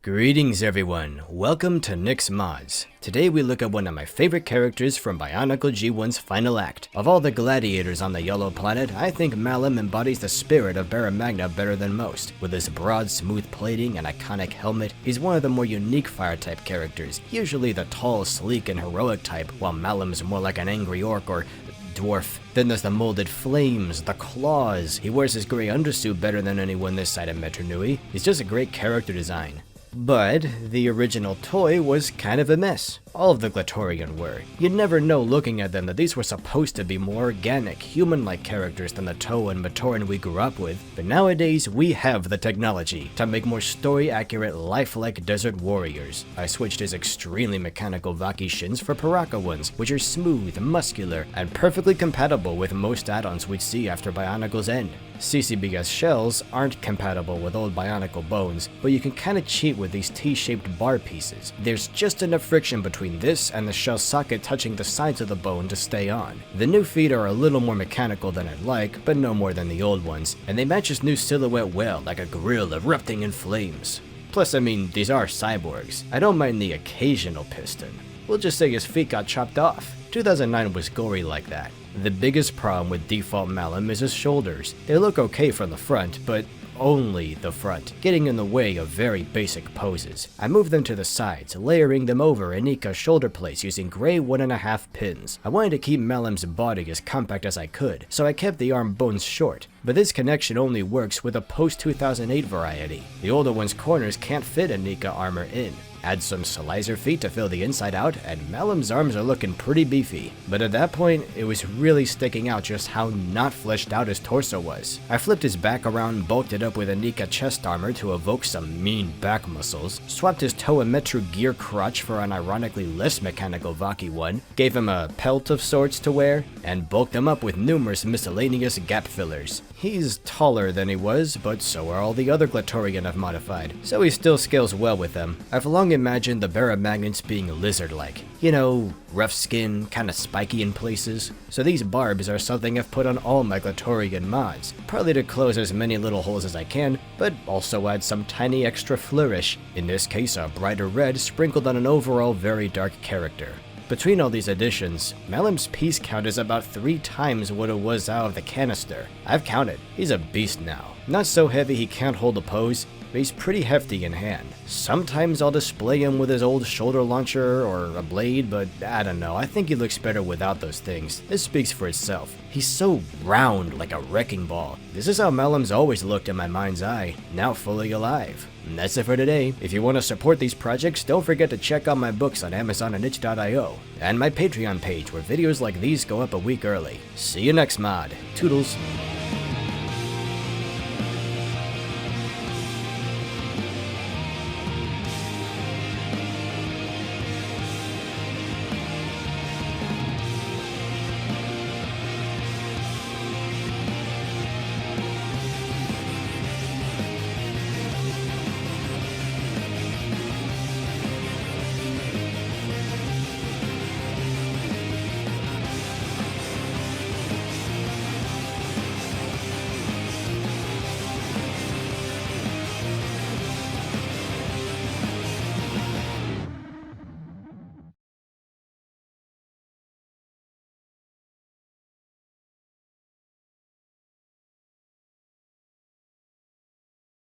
Greetings everyone, welcome to Nick's Mods. Today we look at one of my favorite characters from Bionicle G1's final act. Of all the gladiators on the yellow planet, I think Malum embodies the spirit of Biomagna better than most. With his broad, smooth plating and iconic helmet, he's one of the more unique fire-type characters, usually the tall, sleek, and heroic type, while Malum's more like an angry orc or dwarf. Then there's the molded flames, the claws. He wears his gray undersuit better than anyone this side of Metro Nui. He's just a great character design. But the original toy was kind of a mess. All of the Glatorian were. You'd never know looking at them that these were supposed to be more organic, human-like characters than the Toe and Matoran we grew up with, but nowadays we have the technology to make more story-accurate, lifelike desert warriors. I switched his extremely mechanical Vaki shins for Paraka ones, which are smooth, muscular, and perfectly compatible with most add-ons we'd see after Bionicle's end. CCBS shells aren't compatible with old Bionicle bones, but you can kinda cheat with these T-shaped bar pieces. There's just enough friction between this and the shell socket touching the sides of the bone to stay on. The new feet are a little more mechanical than I'd like, but no more than the old ones, and they match his new silhouette well, like a grill erupting in flames. Plus, I mean, these are cyborgs. I don't mind the occasional piston. We'll just say his feet got chopped off. 2009 was gory like that. The biggest problem with default Malum is his shoulders. They look okay from the front, but only the front, getting in the way of very basic poses. I moved them to the sides, layering them over Anika's shoulder plates using gray 1.5 pins. I wanted to keep Malum's body as compact as I could, so I kept the arm bones short. But this connection only works with a post-2008 variety. The older one's corners can't fit Anika armor in. Add some Slicer feet to fill the inside out, and Malum's arms are looking pretty beefy. But at that point, it was really sticking out just how not fleshed out his torso was. I flipped his back around and bulked it up with Anika chest armor to evoke some mean back muscles, swapped his toe and Metro gear crotch for an ironically less mechanical Vaki one, gave him a pelt of sorts to wear, and bulked him up with numerous miscellaneous gap fillers. He's taller than he was, but so are all the other Glatorian I've modified, so he still scales well with them. I've long imagined the Baramagnants being lizard-like. You know, rough skin, kinda spiky in places. So these barbs are something I've put on all my Glatorian mods, partly to close as many little holes as I can, but also add some tiny extra flourish, in this case a brighter red sprinkled on an overall very dark character. Between all these additions, Malum's piece count is about 3 times what it was out of the canister. I've counted. He's a beast now. Not so heavy he can't hold a pose, but he's pretty hefty in hand. Sometimes I'll display him with his old shoulder launcher or a blade, but I don't know, I think he looks better without those things. This speaks for itself. He's so round like a wrecking ball. This is how Malum's always looked in my mind's eye, now fully alive. And that's it for today. If you want to support these projects, don't forget to check out my books on Amazon and itch.io, and my Patreon page where videos like these go up a week early. See you next mod. Toodles.